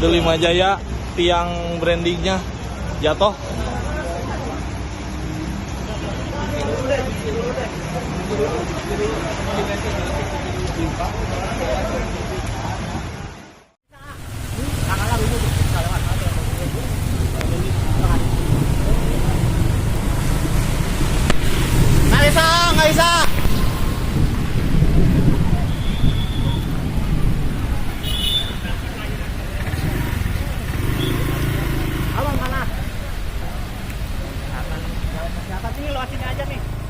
Delima Jaya, tiang brandingnya jatuh. Nggak bisa. Abang mana? Siapa sini, lo sini aja nih.